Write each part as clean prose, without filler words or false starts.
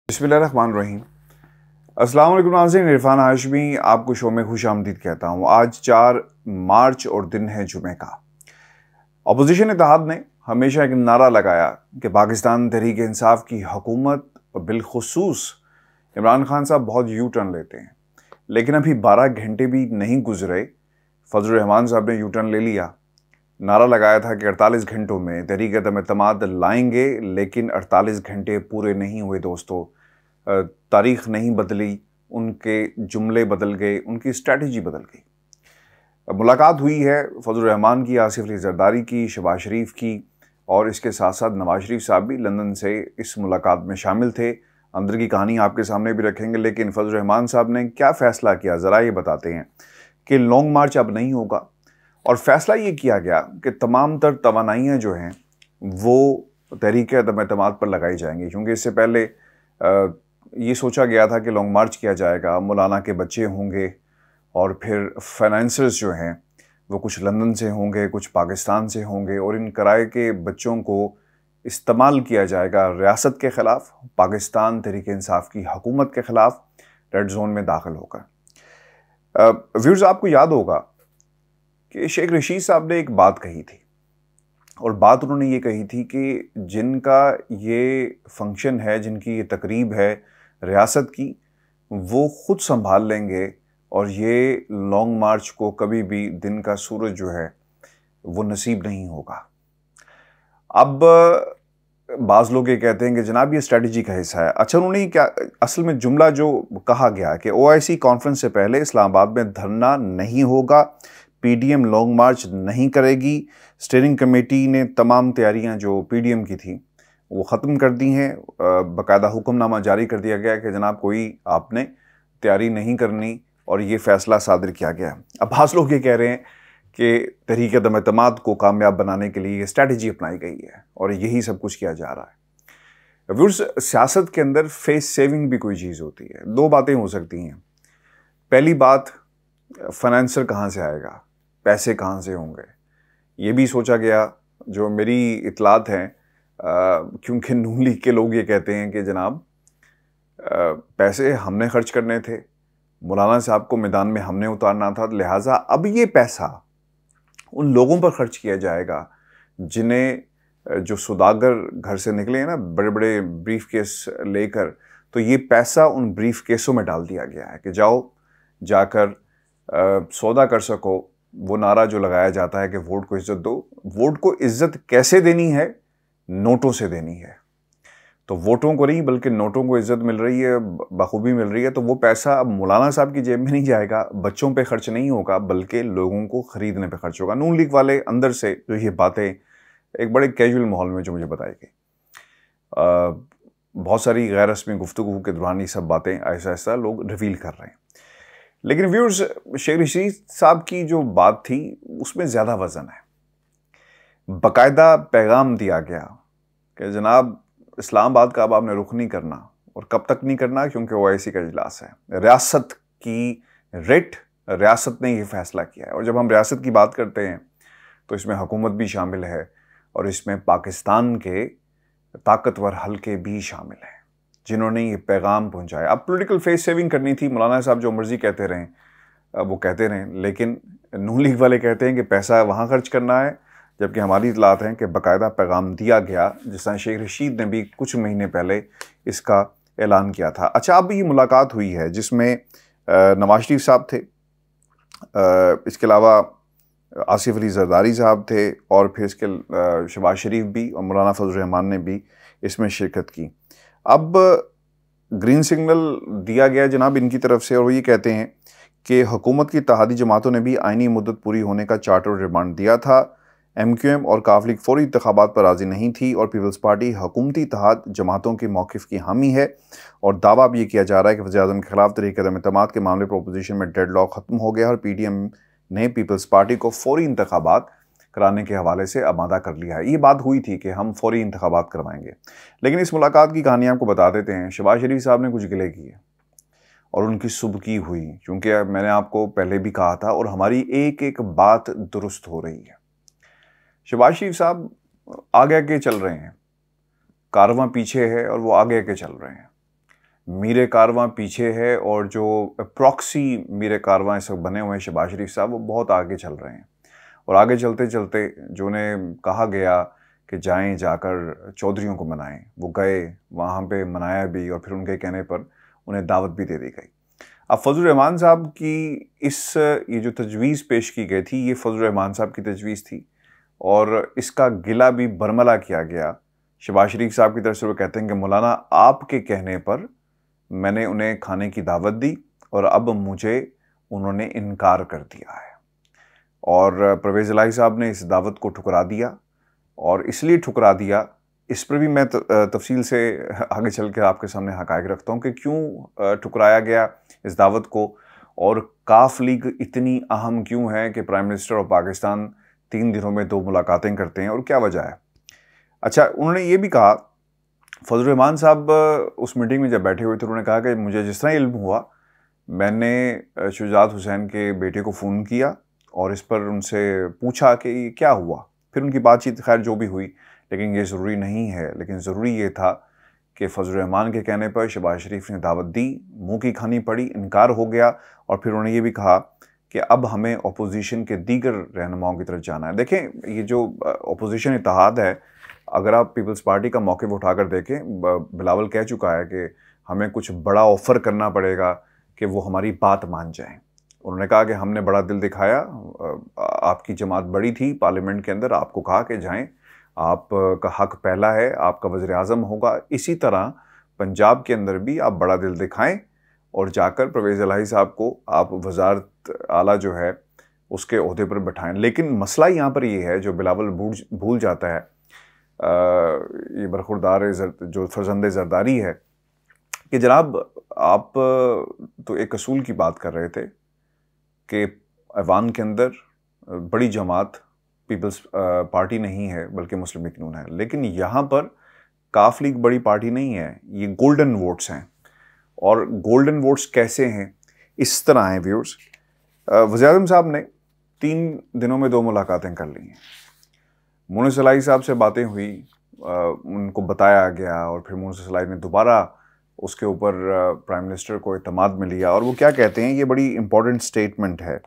बिस्मिल्लाहिर्रहमानिर्रहीम। अस्सलाम वालेकुम नाज़रीन, इरफान हाशमी आपको शो में खुश आमदीद कहता हूँ। आज 4 मार्च और दिन है जुमे का। अपोजिशन इत्तेहाद ने हमेशा एक नारा लगाया कि पाकिस्तान तहरीक इंसाफ की हुकूमत और बिलखुसूस इमरान खान साहब बहुत यू टर्न लेते हैं, लेकिन अभी 12 घंटे भी नहीं गुजरे, फजल रहमान साहब ने यू टर्न ले लिया। नारा लगाया था कि 48 घंटों में तहरीक एतमाद लाएंगे, लेकिन 48 घंटे पूरे नहीं हुए दोस्तों। तारीख नहीं बदली, उनके जुमले बदल गए, उनकी स्ट्रैटेजी बदल गई। मुलाकात हुई है फजल रहमान की, आसिफ अली जरदारी की, शहबाज शरीफ की, और इसके साथ साथ नवाज शरीफ साहब भी लंदन से इस मुलाकात में शामिल थे। अंदर की कहानी आपके सामने भी रखेंगे, लेकिन फजल रहमान साहब ने क्या फ़ैसला किया ज़रा ये बताते हैं कि लॉन्ग मार्च अब नहीं होगा। और फैसला ये किया गया कि तमाम तर तवानाइयाँ जो हैं वो तहरीक एतमाद पर लगाई जाएंगी, क्योंकि इससे पहले ये सोचा गया था कि लॉन्ग मार्च किया जाएगा, मौलाना के बच्चे होंगे और फिर फाइनेंसर्स जो हैं वो कुछ लंदन से होंगे, कुछ पाकिस्तान से होंगे, और इन किराए के बच्चों को इस्तेमाल किया जाएगा रियासत के ख़िलाफ़, पाकिस्तान तहरीक इंसाफ की हुकूमत के ख़िलाफ़ रेड जोन में दाखिल होकर। व्यूअर्स, आपको याद होगा कि शेख रशीद साहब ने एक बात कही थी, और बात उन्होंने ये कही थी कि जिनका ये फंक्शन है, जिनकी ये तकरीब है रियासत की, वो ख़ुद संभाल लेंगे और ये लॉन्ग मार्च को कभी भी दिन का सूरज जो है वो नसीब नहीं होगा। अब बाज़ लोग ये कहते हैं कि जनाब ये स्ट्रेटजी का हिस्सा है। अच्छा, उन्होंने क्या असल में जुमला जो कहा गया कि OIC कॉन्फ्रेंस से पहले इस्लामाबाद में धरना नहीं होगा, PDM लॉन्ग मार्च नहीं करेगी। स्टीयरिंग कमेटी ने तमाम तैयारियां जो PDM की थी वो ख़त्म कर दी हैं। बाकायदा हुक्मनामा जारी कर दिया गया कि जनाब कोई आपने तैयारी नहीं करनी, और ये फ़ैसला सादर किया गया। अब बाज़ लोग ये कह रहे हैं कि तहरीक एतमाद को कामयाब बनाने के लिए ये स्ट्रैटेजी अपनाई गई है और यही सब कुछ किया जा रहा है। व्यूअर्स, सियासत के अंदर फेस सेविंग भी कोई चीज़ होती है। दो बातें हो सकती हैं। पहली बात, फाइनेंसर कहाँ से आएगा, पैसे कहाँ से होंगे, ये भी सोचा गया। जो मेरी इतलात हैं, क्योंकि नून लीग के लोग ये कहते हैं कि जनाब पैसे हमने खर्च करने थे, मौलाना साहब को मैदान में हमने उतारना था, लिहाजा अब ये पैसा उन लोगों पर खर्च किया जाएगा जिन्हें जो सौदागर घर से निकले हैं ना बड़े बड़े ब्रीफ केस लेकर, तो ये पैसा उन ब्रीफ केसों में डाल दिया गया है कि जाओ जाकर सौदा कर सको। वो नारा जो लगाया जाता है कि वोट को इज्जत दो, वोट को इज्जत कैसे देनी है? नोटों से देनी है। तो वोटों को नहीं बल्कि नोटों को इज्जत मिल रही है, बखूबी मिल रही है। तो वो पैसा अब मौलाना साहब की जेब में नहीं जाएगा, बच्चों पे खर्च नहीं होगा, बल्कि लोगों को ख़रीदने पे खर्च होगा। नून लीग वाले अंदर से जो ये बातें एक बड़े कैजुअल माहौल में जो मुझे बताई गई, बहुत सारी गैर रस्मी गुफ्तगू के दौरान ये सब बातें ऐसा ऐसा लोग रिवील कर रहे हैं। लेकिन व्यूअर्स, शेख रशीद साहब की जो बात थी उसमें ज़्यादा वज़न है। बाकायदा पैगाम दिया गया कि जनाब इस्लामाबाद का अब आपने रुख नहीं करना, और कब तक नहीं करना, क्योंकि OIC का इजलास है। रियासत की रिट, रियासत ने ये फ़ैसला किया है। और जब हम रियासत की बात करते हैं तो इसमें हुकूमत भी शामिल है और इसमें पाकिस्तान के ताकतवर हलके भी शामिल हैं जिन्होंने ये पैगाम पहुंचाया। अब पॉलिटिकल फेस सेविंग करनी थी, मौलाना साहब जो मर्जी कहते रहें वो कहते रहें, लेकिन नून लीग वाले कहते हैं कि पैसा वहाँ खर्च करना है, जबकि हमारी इतलात हैं कि बाकायदा पैगाम दिया गया, जिस तरह शेख रशीद ने भी कुछ महीने पहले इसका ऐलान किया था। अच्छा, अब ये मुलाकात हुई है जिसमें नवाज शरीफ साहब थे, इसके अलावा आसिफ अली जरदारी साहब थे, और फिर इसके शहबाज शरीफ भी और मौलाना फजल रहमान ने भी इसमें शिरकत की। अब ग्रीन सिग्नल दिया गया जनाब इनकी तरफ से, और वो ये कहते हैं कि हुकूमत की इत्तेहादी जमातों ने भी आइनी मुद्दत पूरी होने का चार्टर और रिमांड दिया था। MQM और काफ लीग फौरी इंतखाबात पर राज़ी नहीं थी, और पीपल्स पार्टी हुकूमती इत्तेहाद जमातों के मौक़िफ़ की हामी है। और दावा भी ये किया जा रहा है कि वज़ीर-ए-आज़म के ख़िलाफ़ तहरीक एतमाद के मामले पर अपोजिशन में डेडलॉक ख़त्म हो गया, और PDM ने पीपल्स पार्टी को फौरी इंतखाबात कराने के हवाले से आमादा कर लिया है। ये बात हुई थी कि हम फौरी इंतखाबात करवाएंगे। लेकिन इस मुलाकात की कहानी आपको बता देते हैं। शहबाज शरीफ साहब ने कुछ गिले किए और उनकी सुबकी हुई, क्योंकि मैंने आपको पहले भी कहा था, और हमारी एक एक बात दुरुस्त हो रही है। शहबाज शरीफ साहब आगे आगे चल रहे हैं, कारवां पीछे है और वो आगे आगे चल रहे हैं। मीरे कारवां पीछे है और जो प्रॉक्सी मीरे कारवां इस वक्त बने हुए हैं शहबाज शरीफ साहब, वो बहुत आगे चल रहे हैं। और आगे चलते चलते जो उन्हें कहा गया कि जाएं, जाकर चौधरियों को मनाएं, वो गए, वहाँ पे मनाया भी और फिर उनके कहने पर उन्हें दावत भी दे दी गई। अब फजल रहमान साहब की ये जो तजवीज़ पेश की गई थी, ये फजल रहमान साहब की तजवीज़ थी और इसका गिला भी बरमला किया गया शहबाज शरीफ साहब की तरफ से। वो कहते हैं कि मौलाना आपके कहने पर मैंने उन्हें खाने की दावत दी और अब मुझे उन्होंने इनकार कर दिया है। और परवेज़ इलाही साहब ने इस दावत को ठुकरा दिया, और इसलिए ठुकरा दिया, इस पर भी मैं तफसील से आगे चल के आपके सामने हक़ाइक़ रखता हूँ कि क्यों ठुकराया गया इस दावत को, और काफ लीग इतनी अहम क्यों है कि प्राइम मिनिस्टर ऑफ पाकिस्तान 3 दिनों में 2 मुलाकातें करते हैं, और क्या वजह है। अच्छा, उन्होंने ये भी कहा, फजल रहमान साहब उस मीटिंग में जब बैठे हुए थे, उन्होंने कहा कि मुझे जिस तरह इल्म हुआ, मैंने शुजात हुसैन के बेटे को फ़ोन किया और इस पर उनसे पूछा कि ये क्या हुआ। फिर उनकी बातचीत खैर जो भी हुई, लेकिन ये ज़रूरी नहीं है। लेकिन ज़रूरी ये था कि फजल रहमान के कहने पर शहबाज शरीफ ने दावत दी, मुँह की खानी पड़ी, इनकार हो गया। और फिर उन्होंने ये भी कहा कि अब हमें अपोजिशन के दीगर रहनुमाओं की तरफ जाना है। देखें, ये जो अपोजिशन इत्तेहाद है, अगर आप पीपल्स पार्टी का मौक़िफ़ उठाकर देखें, बिलावल कह चुका है कि हमें कुछ बड़ा ऑफ़र करना पड़ेगा कि वो हमारी बात मान जाएं। उन्होंने कहा कि हमने बड़ा दिल दिखाया, आपकी जमात बड़ी थी पार्लियामेंट के अंदर, आपको कहा कि जाएं, आपका हक पहला है, आपका वज़ीर आज़म होगा। इसी तरह पंजाब के अंदर भी आप बड़ा दिल दिखाएं और जाकर परवेज़ इलाही साहब को आप वज़ारत आला जो है उसके ओहदे पर बैठाएं। लेकिन मसला यहाँ पर ये है, जो बिलावल भूल जाता है, ये बरखुरदार जो फरजंद जरदारी है, कि जनाब आप तो एक असूल की बात कर रहे थे कि ऐवान के अंदर बड़ी जमात पीपल्स पार्टी नहीं है बल्कि मुस्लिम लीग नून है। लेकिन यहाँ पर काफ लीग बड़ी पार्टी नहीं है, ये गोल्डन वोट्स हैं। और गोल्डन वोट्स कैसे हैं? इस तरह हैं व्यूअर्स। वज़ीर आज़म साहब ने 3 दिनों में 2 मुलाकातें कर ली हैं। मुनीस इलाही साहब से बातें हुई, उनको बताया गया, और फिर मुनीस इलाही ने दोबारा उसके ऊपर प्राइम मिनिस्टर को इत्मीनान में लिया। और वो क्या कहते हैं, ये बड़ी इंपॉर्टेंट स्टेटमेंट है,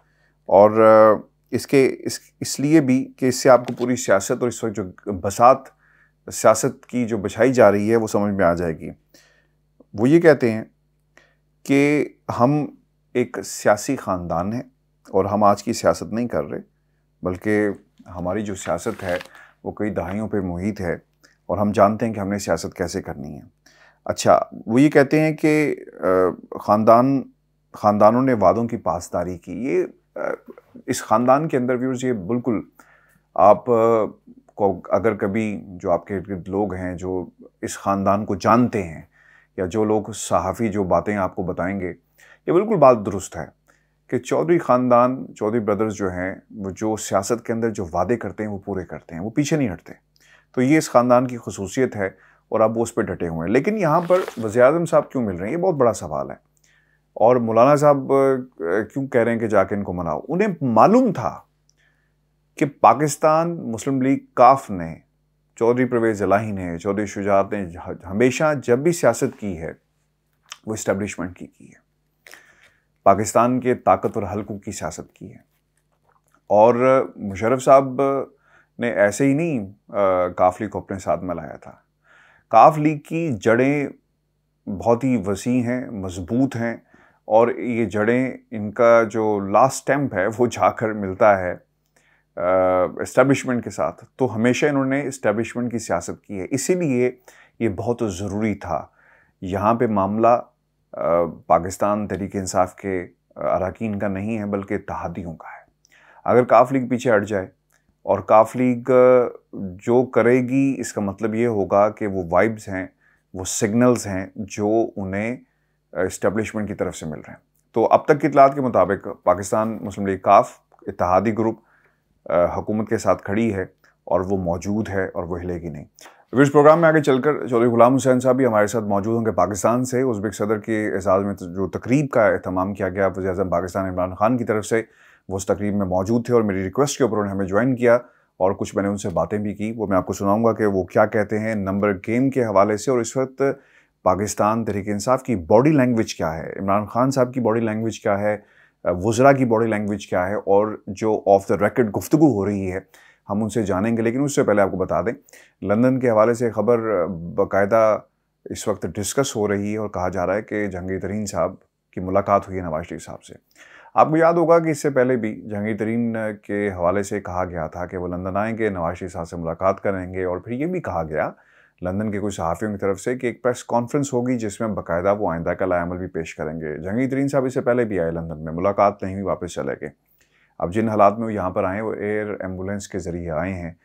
और इसलिए भी कि इससे आपको पूरी सियासत और इस वक्त जो बसात सियासत की जो बिछाई जा रही है वो समझ में आ जाएगी। वो ये कहते हैं कि हम एक सियासी ख़ानदान हैं और हम आज की सियासत नहीं कर रहे, बल्कि हमारी जो सियासत है वो कई दहाइयों पे मुहित है और हम जानते हैं कि हमने सियासत कैसे करनी है। अच्छा, वो ये कहते हैं कि ख़ानदानों ने वादों की पासदारी की। ये इस ख़ानदान के अंदर व्यूअर्स, ये बिल्कुल आप को अगर कभी जो आपके इर्द लोग हैं जो इस ख़ानदान को जानते हैं, या जो लोग सहाफ़ी जो बातें आपको बताएंगे, ये बिल्कुल बात दुरुस्त है कि चौधरी ख़ानदान, चौधरी ब्रदर्स जो हैं, वो जो सियासत के अंदर जो वादे करते हैं वो पूरे करते हैं, वो पीछे नहीं हटते। तो ये इस ख़ानदान की खसूसियत है और अब वो उस पर डटे हुए हैं। लेकिन यहाँ पर वज़ीर आज़म साहब क्यों मिल रहे हैं, ये बहुत बड़ा सवाल है। और मौलाना साहब क्यों कह रहे हैं कि जाके इनको मनाओ? उन्हें मालूम था कि पाकिस्तान मुस्लिम लीग काफ ने, चौधरी परवेज़ इलाही ने, चौधरी शुजात ने हमेशा जब भी सियासत की है वो इस्टेब्लिशमेंट की है, पाकिस्तान के ताकतवर हलकों की सियासत की है। और मुशर्रफ साहब ने ऐसे ही नहीं काफ लीग को अपने साथ में लाया था। काफ लीग की जड़ें बहुत ही वसी हैं, मजबूत हैं, और ये जड़ें, इनका जो लास्ट स्टैम्प है वो जाकर मिलता है इस्टेब्लिशमेंट के साथ। तो हमेशा इन्होंने इस्टेब्लिशमेंट की सियासत की है, इसीलिए ये बहुत ज़रूरी था। यहाँ पे मामला पाकिस्तान तहरीक इंसाफ के अरकान का नहीं है बल्कि इत्तेहादियों का है। अगर काफ लीग पीछे हट जाए और काफ लीग जो करेगी, इसका मतलब ये होगा कि वो वाइब्स हैं, वो सिग्नल्स हैं जो उन्हें इस्टेब्लिशमेंट की तरफ से मिल रहे हैं। तो अब तक की इत्तलात के मुताबिक पाकिस्तान मुस्लिम लीग काफ इत्तेहादी ग्रुप हुकूमत के साथ खड़ी है और वो मौजूद है और वो हिलेगी नहीं। इस प्रोग्राम में आगे चलकर चौधरी गुलाम हुसैन साहब भी हमारे साथ मौजूद होंगे। पाकिस्तान से उज़्बेक सदर के एजाज़ में जो तकरीब का एहतमाम किया गया वज़ीर आज़म पाकिस्तान इमरान खान की तरफ से, वो उस तकरीब में मौजूद थे और मेरी रिक्वेस्ट के ऊपर उन्होंने हमें ज्वाइन किया और कुछ मैंने उनसे बातें भी की। वो मैं आपको सुनाऊंगा कि वो क्या कहते हैं नंबर गेम के हवाले से। और इस वक्त पाकिस्तान तहरीक-ए-इंसाफ की बॉडी लैंग्वेज क्या है, इमरान खान साहब की बॉडी लैंग्वेज क्या है, वज़रा की बॉडी लैंग्वेज क्या है, और जो ऑफ द रिकॉर्ड गुफ्तगू हो रही है हम उनसे जानेंगे। लेकिन उससे पहले आपको बता दें, लंदन के हवाले से खबर बाकायदा इस वक्त डिस्कस हो रही है और कहा जा रहा है कि जहांगीर तरीन साहब की मुलाकात हुई है नवाज शरीफ साहब से। आपको याद होगा कि इससे पहले भी जहांगीर तरीन के हवाले से कहा गया था कि वो लंदन आएंगे, नवाज शरीफ साहब से मुलाकात करेंगे, और फिर ये भी कहा गया लंदन के कुछ सहाफ़ियों की तरफ से कि एक प्रेस कॉन्फ्रेंस होगी जिसमें बाकायदा वो आइंदा का लाएमल भी पेश करेंगे। जहांगीर तरीन साहब इससे पहले भी आए लंदन में, मुलाकात नहीं हुई, वापस चले गए। अब जिन हालात में वो यहाँ पर आए वो एयर एम्बुलेंस के ज़रिए आए हैं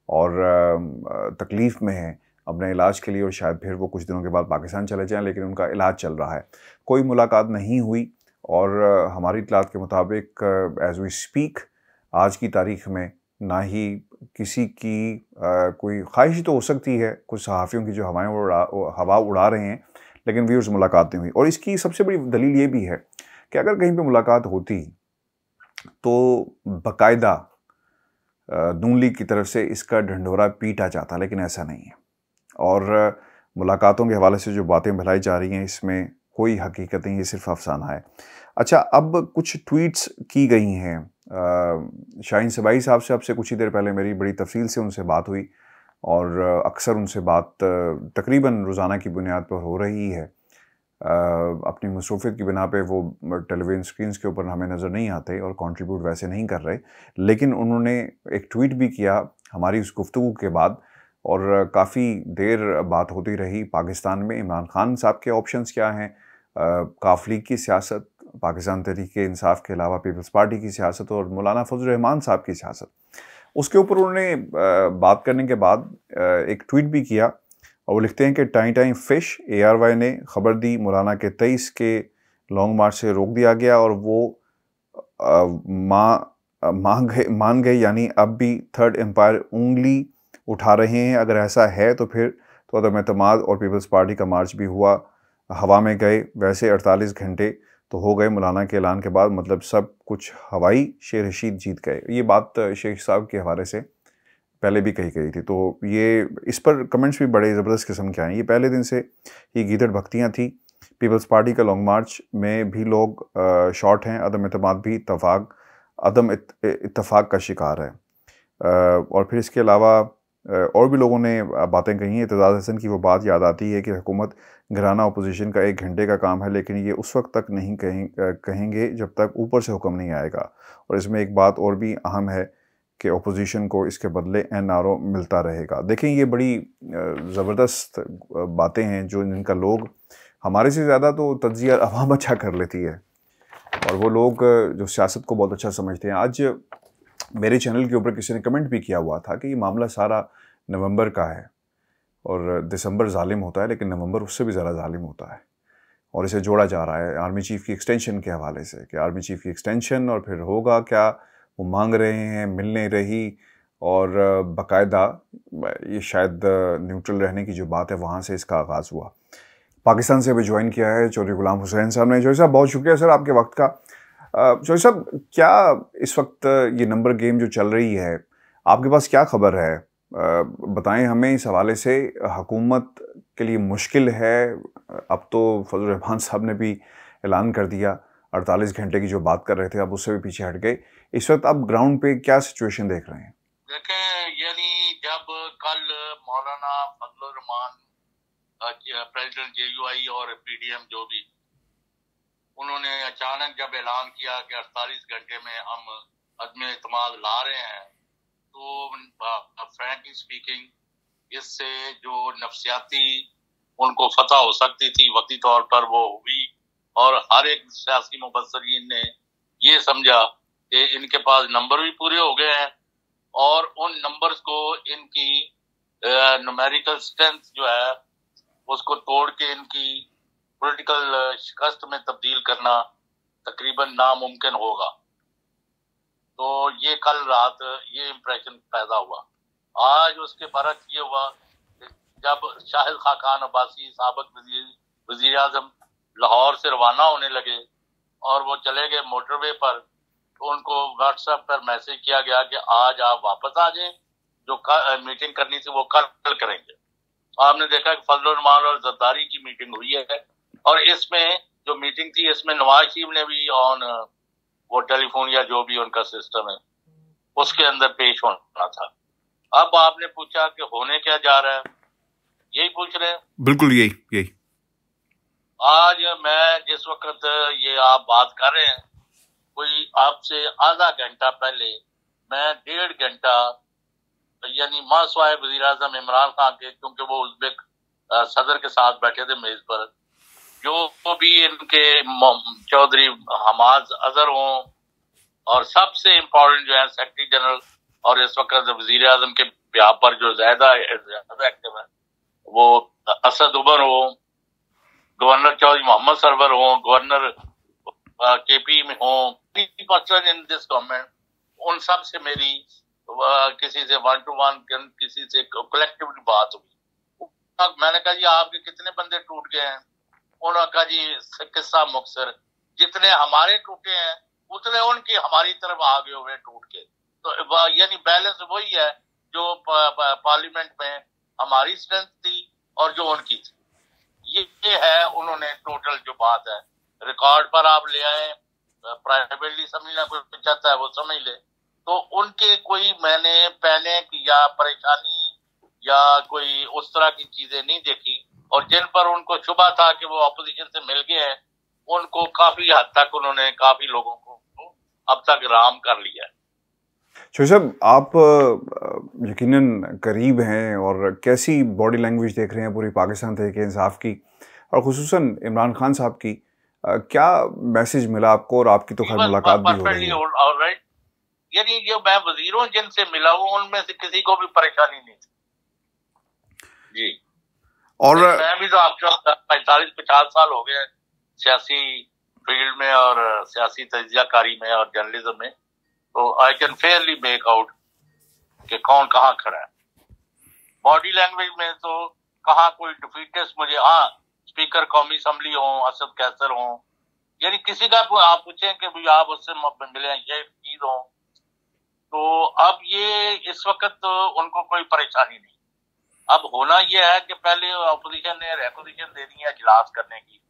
और तकलीफ़ में हैं अपने इलाज के लिए, और शायद फिर वो कुछ दिनों के बाद पाकिस्तान चले जाएं, लेकिन उनका इलाज चल रहा है। कोई मुलाकात नहीं हुई और हमारी इत्तलात के मुताबिक एज़ वी स्पीक आज की तारीख़ में ना ही किसी की कोई ख्वाहिश तो हो सकती है कुछ सहाफ़ियों की जो हवा उड़ा रहे हैं, लेकिन व्यूअर्स मुलाकात नहीं हुई। और इसकी सबसे बड़ी दलील ये भी है कि अगर कहीं पे मुलाकात होती तो बाकायदा नून लीग की तरफ से इसका ढंढोरा पीटा जाता, लेकिन ऐसा नहीं है। और मुलाकातों के हवाले से जो बातें फैलाई जा रही हैं इसमें कोई हकीकत नहीं, ये सिर्फ अफसाना है। अच्छा, अब कुछ ट्वीट्स की गई हैं। शाहीन सबाई साहब से अब से कुछ ही देर पहले मेरी बड़ी तफसील से उनसे बात हुई और अक्सर उनसे बात तकरीबन रोज़ाना की बुनियाद पर हो रही है। अपनी मसरूफ़ियत की बिना पे वो टेलीविज़न स्क्रीन्स के ऊपर हमें नज़र नहीं आते और कंट्रीब्यूट वैसे नहीं कर रहे, लेकिन उन्होंने एक ट्वीट भी किया हमारी उस गुफ्तगू के बाद, और काफ़ी देर बात होती रही पाकिस्तान में इमरान खान साहब के ऑप्शंस क्या हैं, काफ लीग की सियासत, पाकिस्तान तहरीक-ए-इंसाफ के अलावा पीपल्स पार्टी की सियासत और मौलाना फजल रहमान साहब की सियासत। उसके ऊपर उन्होंने बात करने के बाद एक ट्वीट भी किया और वो लिखते हैं कि टाइम टाइम फिश ARY ने खबर दी मौलाना के 23 के लॉन्ग मार्च से रोक दिया गया और वो मान गए, यानी अब भी थर्ड एम्पायर उंगली उठा रहे हैं। अगर ऐसा है तो फिर तो अदम एतमाद और पीपल्स पार्टी का मार्च भी हुआ, हवा में गए। वैसे 48 घंटे तो हो गए मौलाना के ऐलान के बाद, मतलब सब कुछ हवाई शेर रशीद जीत गए। ये बात शेख साहब के हवाले से पहले भी कही गई थी, तो ये इस पर कमेंट्स भी बड़े ज़बरदस्त किस्म के आए। ये पहले दिन से ये गीदड़ भक्तियाँ थी। पीपल्स पार्टी का लॉन्ग मार्च में भी लोग शॉर्ट हैं, अदम एतमाद भी अदम इत्तफाक का शिकार है। और फिर इसके अलावा और भी लोगों ने बातें कही हैं। एतजाज़ हसन की वो बात याद आती है कि हुकूमत घराना अपोजिशन का 1 घंटे का काम है, लेकिन ये उस वक्त तक नहीं कहेंगे जब तक ऊपर से हुक्म नहीं आएगा। और इसमें एक बात और भी अहम है कि अपोजिशन को इसके बदले NRO मिलता रहेगा। देखें, ये बड़ी ज़बरदस्त बातें हैं जो जिनका लोग हमारे से ज़्यादा तो तज्ज़िया अवाम अच्छा कर लेती है, और वो लोग जो सियासत को बहुत अच्छा समझते हैं। आज मेरे चैनल के ऊपर किसी ने कमेंट भी किया हुआ था कि ये मामला सारा नवंबर का है और दिसंबर जालिम होता है, लेकिन नवंबर उससे भी ज़्यादा जालिम होता है, और इसे जोड़ा जा रहा है आर्मी चीफ़ की एक्सटेंशन के हवाले से कि आर्मी चीफ़ की एक्सटेंशन और फिर होगा क्या, वो मांग रहे हैं, मिल नहीं रही, और बाकायदा ये शायद न्यूट्रल रहने की जो बात है वहाँ से इसका आगाज़ हुआ। पाकिस्तान से अभी ज्वाइन किया है चौधरी गुलाम हुसैन साहब ने। चौधरी साहब, बहुत शुक्रिया सर आपके वक्त का। चौधरी साहब, क्या इस वक्त ये नंबर गेम जो चल रही है, आपके पास क्या खबर है? बताएं हमें इस हवाले से। हुकूमत के लिए मुश्किल है, अब तो फजल रहमान साहब ने भी ऐलान कर दिया, 48 घंटे की जो बात कर रहे थे अब उससे भी पीछे हट गए। इस वक्त आप ग्राउंड पे क्या सिचुएशन देख रहे हैं? देखें, यानी जब कल मौलाना फजल रहमान प्रेसिडेंट JUI और PDM जो भी, उन्होंने अचानक जब ऐलान किया कि 48 घंटे में हम अदम एतमाद ला रहे हैं, तो फ्रैंकली स्पीकिंग इससे जो नफसियाती उनको फतह हो सकती थी वक्ती तौर पर वो हुई, और हर एक सियासी मुबस्सरीन ने ये समझा कि इनके पास नंबर भी पूरे हो गए हैं और उन नंबर्स को इनकी न्यूमेरिकल स्ट्रेंथ जो है उसको तोड़ के इनकी पॉलिटिकल शिकस्त में तब्दील करना तकरीबन नामुमकिन होगा। तो ये कल रात ये इम्प्रेशन पैदा हुआ। आज उसके बरक्स ये हुआ जब शाहिद खाकान अब्बासी साबिक वज़ीर आज़म लाहौर से रवाना होने लगे और वो चले गए मोटरवे पर, तो उनको व्हाट्सएप पर मैसेज किया गया कि आज आप वापस आ जाएं, जो मीटिंग करनी थी वो कल करेंगे। आपने देखा कि फजलुर रहमान और जरदारी की मीटिंग हुई है, और इसमें जो मीटिंग थी इसमें नवाज शरीफ ने भी ऑन वो टेलीफोन या जो भी उनका सिस्टम है उसके अंदर पेश होना था। अब आपने पूछा कि होने क्या जा रहा है, यही पूछ रहे हैं? बिल्कुल यही। आज मैं जिस वक्त ये आप बात कर रहे हैं, कोई आपसे आधा घंटा पहले मैं 1.5 घंटा यानी मासवाए वजीर आजम इमरान खान के, क्योंकि वो उज़्बेक सदर के साथ बैठे थे मेज पर, जो भी इनके चौधरी हमाद अजहर हों और सबसे इम्पोर्टेंट जो है सेक्रेटरी जनरल और इस वक्त वजीर आजम के ब्याह पर जो ज्यादा एक्टिव है वो असद उमर हो, गवर्नर चौधरी मोहम्मद सरवर हो, गवर्नर केपी में हो, पर्सन इन दिस गवर्नमेंट, उन सब से मेरी किसी से 1-to-1 किसी से कलेक्टिवली बात हुई। मैंने कहा जी आपके कितने बंदे टूट गए हैं? उन्होंने कहा जी किस्सा मुख्तसर, जितने हमारे टूटे हैं उतने उनकी हमारी तरफ आ गए हुए टूट के। तो यानी बैलेंस वही है जो पार्लियामेंट में हमारी स्ट्रेंथ थी और जो उनकी थी, ये है। उन्होंने टोटल जो बात है रिकॉर्ड पर आप ले आए, प्राइवेटली समझना कोई चाहता है वो समझ ले, तो उनके कोई मैंने पैनिक या परेशानी या कोई उस तरह की चीजें नहीं देखी, और जिन पर उनको शुबा था कि वो अपोजिशन से मिल गए हैं उनको काफी हद तक उन्होंने काफी लोगों को अब तक राम कर लिया है। शोएब साहब, आप यकीनन करीब हैं और कैसी बॉडी लैंग्वेज देख रहे हैं पूरी पाकिस्तान तहरीक इंसाफ की और खुसूसन इमरान खान साहब की, क्या मैसेज मिला आपको? और आपकी तो खैर मुलाकात भी हो रही है। यानी जो मैं वजीरों जिनसे मिला हूँ उनमें से किसी को भी परेशानी नहीं थी जी। और मैं भी तो आपको 45-50 साल हो गए सियासी फील्ड में और सियासी तजियाकारी में और जर्नलिज्म में, तो I can Fairlie make out कि कौन कहाँ खड़ा है। बॉडी लैंग्वेज में तो कहाँ कोई डिफीटेस्ट मुझे, हाँ स्पीकर कौमी असम्बली हो असद कैसर हो, यानी किसी का आप पूछें कि भाई आप उससे मिले ये चीज हो, तो अब ये इस वक्त तो उनको कोई परेशानी नहीं। अब होना यह है कि पहले अपोजिशन ने रेपोजिशन दे दी है इजलास करने की,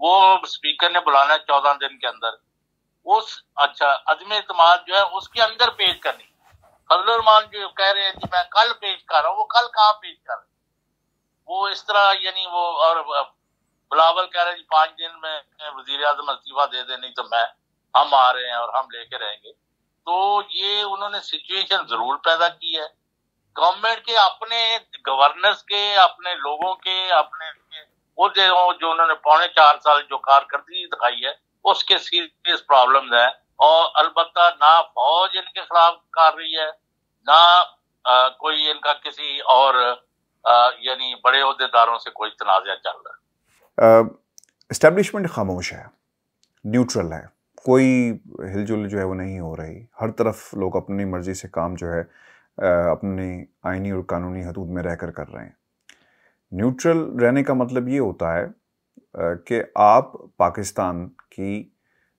वो स्पीकर ने बुलाना है 14 दिन के अंदर, उस अदम इत्मीनान जो है उसके अंदर पेश करनी। फजलुर रहमान जो कह रहे हैं कि मैं कल पेश कर रहा हूँ, वो कल कहाँ पेश कर रहे हैं? वो इस तरह यानी वो, और बिलावल कह रहे हैं 5 दिन में वजीर आजम इस्तीफा दे दे, नहीं तो हम आ रहे हैं और हम लेके रहेंगे। तो ये उन्होंने सिचुएशन जरूर पैदा की है गवर्नमेंट के, अपने गवर्नर्स के, अपने लोगों के, अपने वो जो उन्होंने 4.25 साल जो कारकर्दगी दिखाई है उसके सीरियस प्रॉब्लम्स है। और अलबत्ता ना फौज इनके खिलाफ कर रही है, ना कोई इनका किसी और यानी बड़े ओहदेदारों से कोई तनाज़ा चल रहा है। एस्टेब्लिशमेंट खामोश है, न्यूट्रल है, कोई हिलजुल जो है वो नहीं हो रही। हर तरफ लोग अपनी मर्जी से काम जो है अपनी आईनी और कानूनी हदूद में रहकर कर रहे हैं। न्यूट्रल रहने का मतलब ये होता है कि आप पाकिस्तान की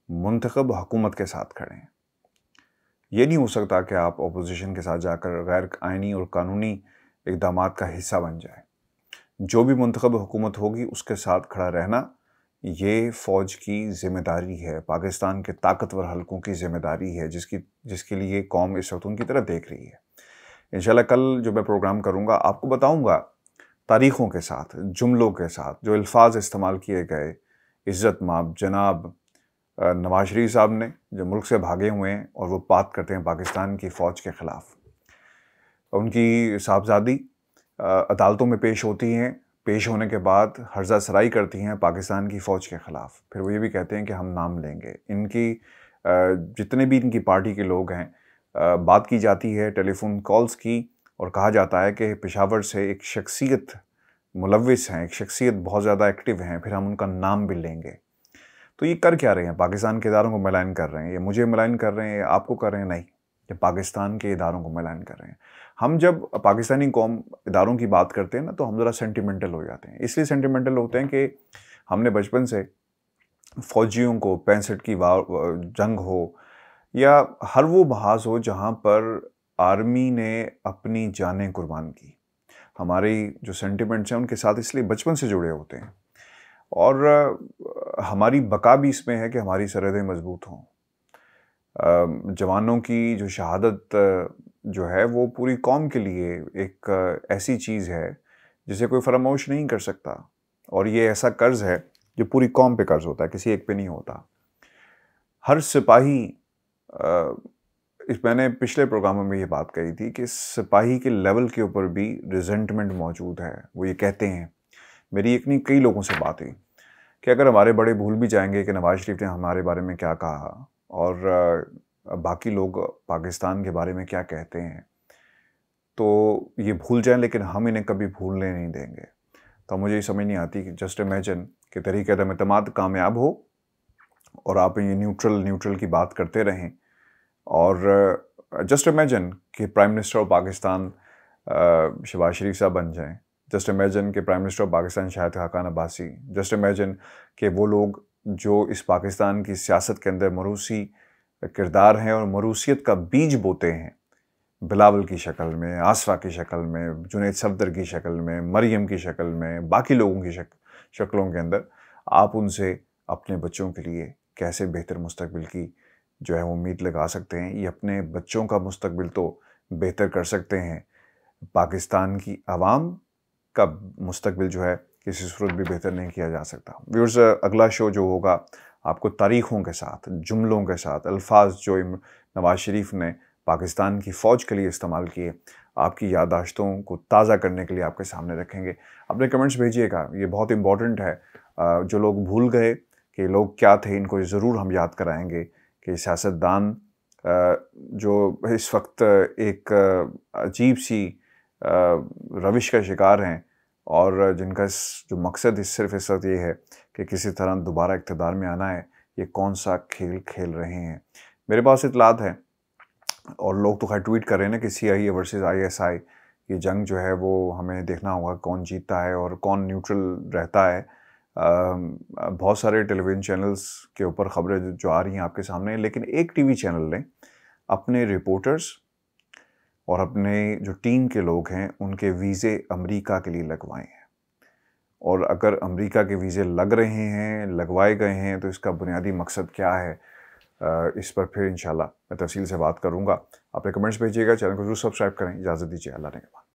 मुंतखब हुकूमत के साथ खड़े हैं। ये नहीं हो सकता कि आप अपोजिशन के साथ जाकर गैर आईनी और कानूनी इक़दामात का हिस्सा बन जाए। जो भी मुंतखब हुकूमत होगी उसके साथ खड़ा रहना ये फ़ौज की ज़िम्मेदारी है, पाकिस्तान के ताकतवर हलकों की ज़िम्मेदारी है, जिसके लिए कौम इस वक्त उनकी तरफ देख रही है। इंशाल्लाह कल जो मैं प्रोग्राम करूँगा आपको बताऊँगा तारीख़ों के साथ, जुमलों के साथ, जो अल्फाज इस्तेमाल किए गए इज़्ज़त माब जनाब नवाज शरीफ साहब ने, जो मुल्क से भागे हुए हैं और वो बात करते हैं पाकिस्तान की फ़ौज के ख़िलाफ़। उनकी साहबजादी अदालतों में पेश होती हैं, पेश होने के बाद हर्जा सराई करती हैं पाकिस्तान की फ़ौज के ख़िलाफ़। फिर वो ये भी कहते हैं कि हम नाम लेंगे। इनकी जितने भी इनकी पार्टी के लोग हैं, बात की जाती है टेलीफोन कॉल्स की और कहा जाता है कि पेशावर से एक शख्सियत मुलविस हैं, एक शख्सियत बहुत ज़्यादा एक्टिव हैं, फिर हम उनका नाम भी लेंगे। तो ये कर क्या रहे हैं? पाकिस्तान के इदारों को मिलान कर रहे हैं। ये मुझे मिलान कर रहे हैं, आपको कर रहे हैं? नहीं, ये पाकिस्तान के इदारों को मिलान कर रहे हैं। हम जब पाकिस्तानी कौम इदारों की बात करते हैं ना, तो हम ज़रा सेंटिमेंटल हो जाते हैं। इसलिए सेंटिमेंटल होते हैं कि हमने बचपन से फ़ौजियों को 65 की जंग हो या हर वो बहास हो जहाँ पर आर्मी ने अपनी जानें कुर्बान की, हमारी जो सेंटिमेंट्स हैं उनके साथ इसलिए बचपन से जुड़े होते हैं, और हमारी बका भी इसमें है कि हमारी सरहदें मजबूत हों। जवानों की जो शहादत जो है वो पूरी कौम के लिए एक ऐसी चीज़ है जिसे कोई फरामोश नहीं कर सकता, और ये ऐसा कर्ज है जो पूरी कौम पे कर्ज होता है, किसी एक पे नहीं होता। हर सिपाही मैंने पिछले प्रोग्रामों में ये बात कही थी कि सिपाही के लेवल के ऊपर भी रिजेंटमेंट मौजूद है। वो ये कहते हैं, मेरी एक नहीं कई लोगों से बात हुई, कि अगर हमारे बड़े भूल भी जाएंगे कि नवाज शरीफ ने हमारे बारे में क्या कहा और बाकी लोग पाकिस्तान के बारे में क्या कहते हैं, तो ये भूल जाएं, लेकिन हम इन्हें कभी भूलने नहीं देंगे। तो मुझे ये समझ नहीं आती कि जस्ट इमेजिन कि तरीक़े एतमाद कामयाब हो और आप ये न्यूट्रल की बात करते रहें, और जस्ट इमेजिन कि prime minister of Pakistan Shehbaz Sharif साहब बन जाएं। जस्ट इमेजिन कि prime minister of Pakistan Shahid Khaqan Abbasi. Just imagine कि वो लोग जो इस पाकिस्तान की सियासत के अंदर मरूसी किरदार हैं और मरूसियत का बीज बोते हैं, बिलावल की शक्ल में, आसफा की शक्ल में, जुनैद सफदर की शक्ल में, मरियम की शक्ल में, बाकी लोगों की शक्लों के अंदर, आप उनसे अपने बच्चों के लिए कैसे बेहतर मुस्तकबिल की जो है उम्मीद लगा सकते हैं। ये अपने बच्चों का मुस्तकबिल तो बेहतर कर सकते हैं, पाकिस्तान की आवाम का मुस्तकबिल जो है किसी सूरत भी बेहतर नहीं किया जा सकता। व्यूअर्स, अगला शो जो होगा आपको तारीख़ों के साथ, जुमलों के साथ, अल्फाज जो नवाज शरीफ ने पाकिस्तान की फ़ौज के लिए इस्तेमाल किए, आपकी याददाश्तों को ताज़ा करने के लिए आपके सामने रखेंगे। अपने कमेंट्स भेजिएगा, ये बहुत इम्पॉर्टेंट है। जो लोग भूल गए कि लोग क्या थे, इनको ज़रूर हम याद कराएंगे कि सियासतदान जो इस वक्त एक अजीब सी रविश का शिकार हैं, और जिनका जो मकसद सिर्फ इस वक्त ये है कि किसी तरह दोबारा इक़्तिदार में आना है, ये कौन सा खेल खेल रहे हैं। मेरे पास इत्तलात है, और लोग तो खैर ट्वीट कर रहे हैं ना कि CIA वर्सेस ISI की जंग जो है वो हमें देखना होगा कौन जीतता है और कौन न्यूट्रल रहता है। बहुत सारे टेलीविज़न चैनल्स के ऊपर ख़बरें जो आ रही हैं आपके सामने, लेकिन एक TV चैनल ने अपने रिपोर्टर्स और अपने जो टीम के लोग हैं उनके वीज़े अमेरिका के लिए लगवाए हैं, और अगर अमेरिका के वीज़े लग रहे हैं, लगवाए गए हैं, तो इसका बुनियादी मकसद क्या है, इस पर फिर इंशाल्लाह मैं तफसील से बात करूँगा। अपने कमेंट्स भेजिएगा, चैनल को जरूर सब्सक्राइब करें। इजाज़त दीजिए, अल्लाह ने के बाद।